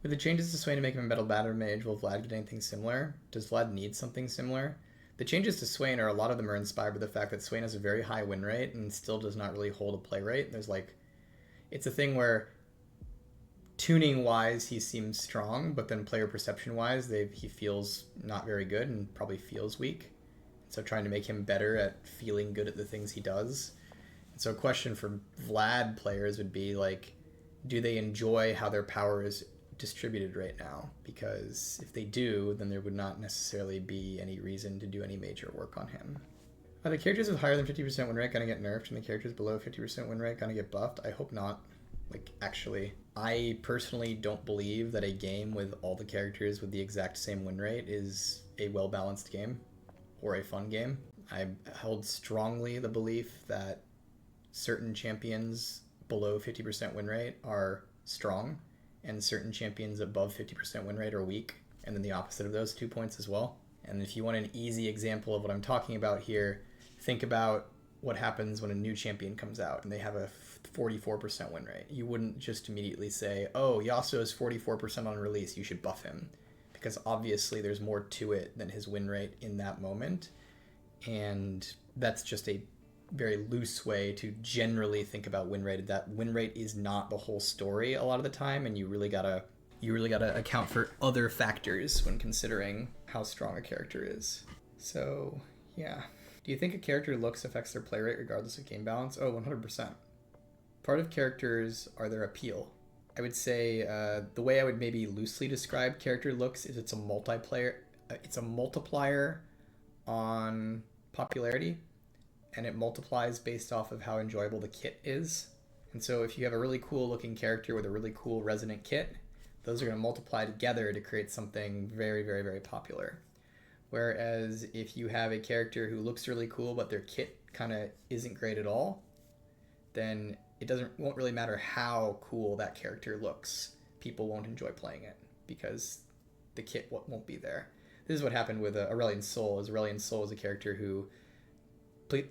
With the changes to Swain to make him a metal battle mage, will Vlad get anything similar? Does Vlad need something similar? The changes to Swain are, a lot of them are inspired by the fact that Swain has a very high win rate and still does not really hold a play rate. There's like, it's a thing where tuning wise he seems strong, but then player perception wise he feels not very good and probably feels weak. So trying to make him better at feeling good at the things he does. And so a question for Vlad players would be like, do they enjoy how their power is distributed right now? Because if they do, then there would not necessarily be any reason to do any major work on him. Are the characters with higher than 50% win rate gonna get nerfed and the characters below 50% win rate gonna get buffed? I hope not. Like, actually, I personally don't believe that a game with all the characters with the exact same win rate is a well-balanced game or a fun game. I held strongly the belief that certain champions below 50% win rate are strong and certain champions above 50% win rate are weak, and then the opposite of those 2 points as well. And if you want an easy example of what I'm talking about here, think about what happens when a new champion comes out and they have a 44% win rate. You wouldn't just immediately say, oh, Yasuo is 44% on release, you should buff him. Because obviously there's more to it than his win rate in that moment. And that's just a very loose way to generally think about win rate. That win rate is not the whole story a lot of the time, and you really gotta account for other factors when considering how strong a character is. So yeah. Do you think a character looks affects their play rate regardless of game balance? Oh, 100%. Part of characters are their appeal. I would say the way I would maybe loosely describe character looks is it's a multiplier on popularity, and it multiplies based off of how enjoyable the kit is. And so if you have a really cool looking character with a really cool resonant kit, those are going to multiply together to create something very, very, very popular. Whereas if you have a character who looks really cool but their kit kind of isn't great at all, then it won't really matter how cool that character looks. People won't enjoy playing it because the kit won't be there. This is what happened with Aurelion Sol. Aurelion Sol is a character who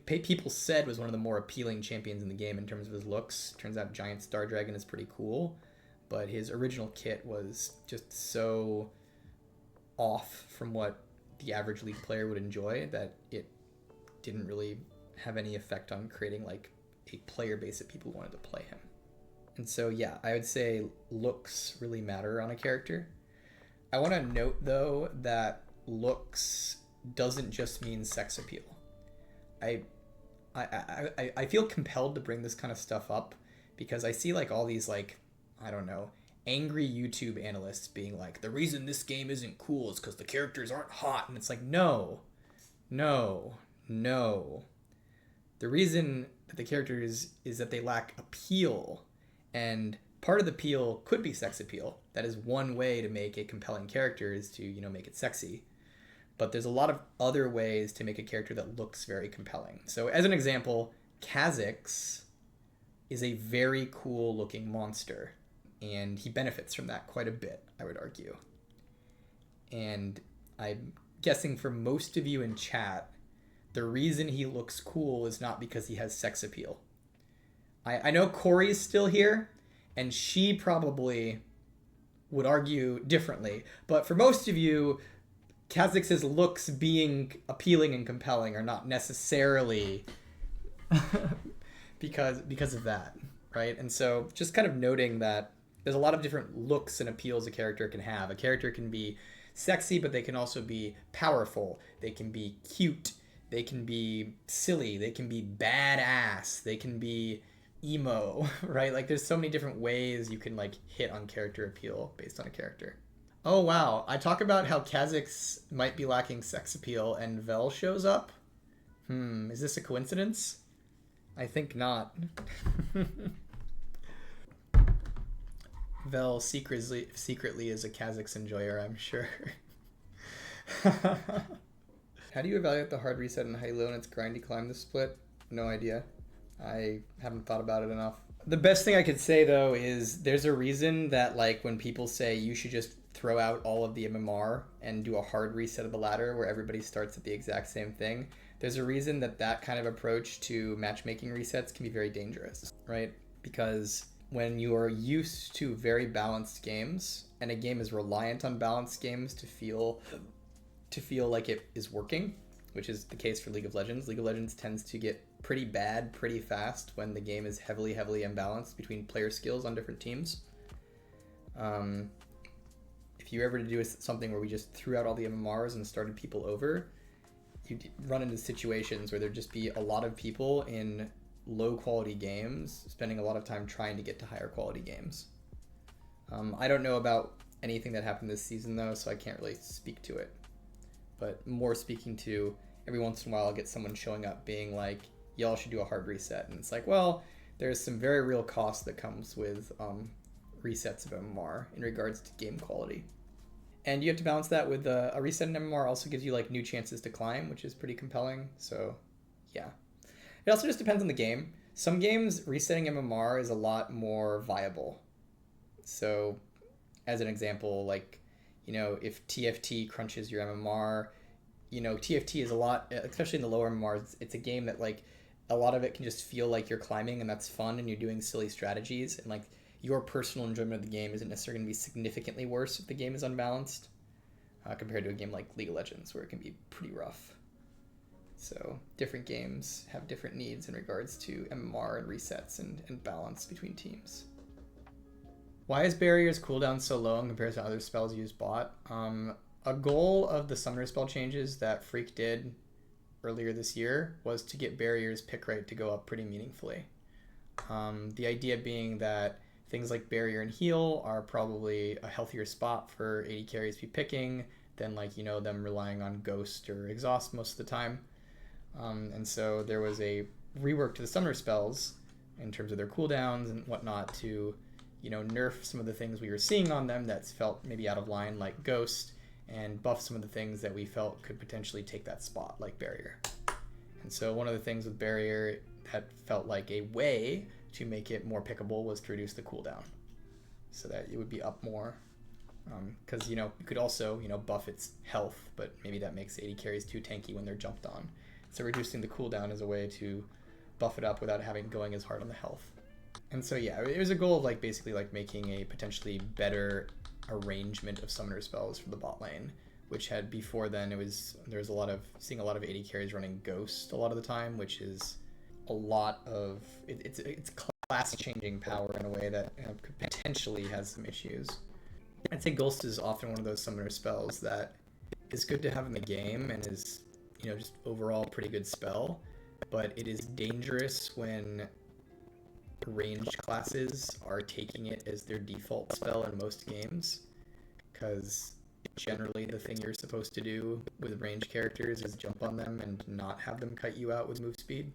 people said was one of the more appealing champions in the game in terms of his looks. Turns out Giant Star Dragon is pretty cool, but his original kit was just so off from what the average League player would enjoy that it didn't really have any effect on creating like a player base that people wanted to play him. And so yeah, I would say looks really matter on a character. I want to note though that looks doesn't just mean sex appeal. I feel compelled to bring this kind of stuff up because I see like all these like, I don't know, angry YouTube analysts being like, the reason this game isn't cool is because the characters aren't hot. And it's like, no. The reason that the characters is that they lack appeal. And part of the appeal could be sex appeal. That is one way to make a compelling character is to, make it sexy. But there's a lot of other ways to make a character that looks very compelling. So as an example, KHA'ZIX is a very cool looking monster. And he benefits from that quite a bit, I would argue. And I'm guessing for most of you in chat, the reason he looks cool is not because he has sex appeal. I know Corey's still here, and she probably would argue differently. But for most of you, KHA'ZIX's looks being appealing and compelling are not necessarily because of that, right? And so just kind of noting that there's a lot of different looks and appeals a character can have. A character can be sexy, but they can also be powerful. They can be cute. They can be silly. They can be badass. They can be emo, right? Like there's so many different ways you can like hit on character appeal based on a character. Oh, wow. I talk about how KHA'ZIX might be lacking sex appeal and Vel shows up. Is this a coincidence? I think not. Vel secretly is a KHA'ZIX enjoyer, I'm sure. How do you evaluate the hard reset in Halo and its grindy climb this split? No idea. I haven't thought about it enough. The best thing I could say though is there's a reason that like when people say you should just throw out all of the MMR and do a hard reset of the ladder where everybody starts at the exact same thing, there's a reason that kind of approach to matchmaking resets can be very dangerous, right? Because when you are used to very balanced games and a game is reliant on balanced games to feel like it is working, which is the case for League of Legends. League of Legends tends to get pretty bad pretty fast when the game is heavily imbalanced between player skills on different teams. If you ever do something where we just threw out all the MMRs and started people over, you'd run into situations where there'd just be a lot of people in low quality games spending a lot of time trying to get to higher quality games. I don't know about anything that happened this season though, so I can't really speak to it. But more speaking to, every once in a while I'll get someone showing up being like, y'all should do a hard reset. And it's like, well, there's some very real cost that comes with resets of MMR in regards to game quality. And you have to balance that with a reset in MMR also gives you like new chances to climb, which is pretty compelling. So yeah. It also just depends on the game. Some games, resetting MMR is a lot more viable. So as an example, like, if TFT crunches your MMR, TFT is a lot, especially in the lower MMRs, it's a game that like a lot of it can just feel like you're climbing and that's fun and you're doing silly strategies, and like your personal enjoyment of the game isn't necessarily going to be significantly worse if the game is unbalanced compared to a game like League of Legends where it can be pretty rough. So different games have different needs in regards to MMR and resets and balance between teams. Why is Barrier's cooldown so low in comparison to other spells used bot? A goal of the Summoner spell changes that Freak did earlier this year was to get Barrier's pick rate to go up pretty meaningfully. The idea being that things like Barrier and Heal are probably a healthier spot for AD carries to be picking than them relying on Ghost or Exhaust most of the time. And so there was a rework to the Summoner spells in terms of their cooldowns and whatnot to nerf some of the things we were seeing on them that felt maybe out of line, like Ghost, and buff some of the things that we felt could potentially take that spot, like Barrier. And so one of the things with Barrier that felt like a way to make it more pickable was to reduce the cooldown so that it would be up more. Because, you could also, buff its health, but maybe that makes AD carries too tanky when they're jumped on. So reducing the cooldown is a way to buff it up without going as hard on the health. And so yeah, it was a goal of basically making a potentially better arrangement of summoner spells for the bot lane, which had before then there's seeing a lot of AD carries running Ghost a lot of the time, which is a lot of it's class changing power in a way that potentially has some issues. I'd say Ghost is often one of those summoner spells that is good to have in the game and is just overall a pretty good spell, but it is dangerous when ranged classes are taking it as their default spell in most games, because generally the thing you're supposed to do with ranged characters is jump on them and not have them cut you out with move speed.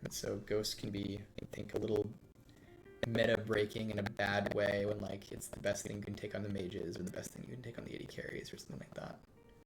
And so Ghost can be, I think, a little meta breaking in a bad way when it's the best thing you can take on the mages or the best thing you can take on the AD carries or something like that.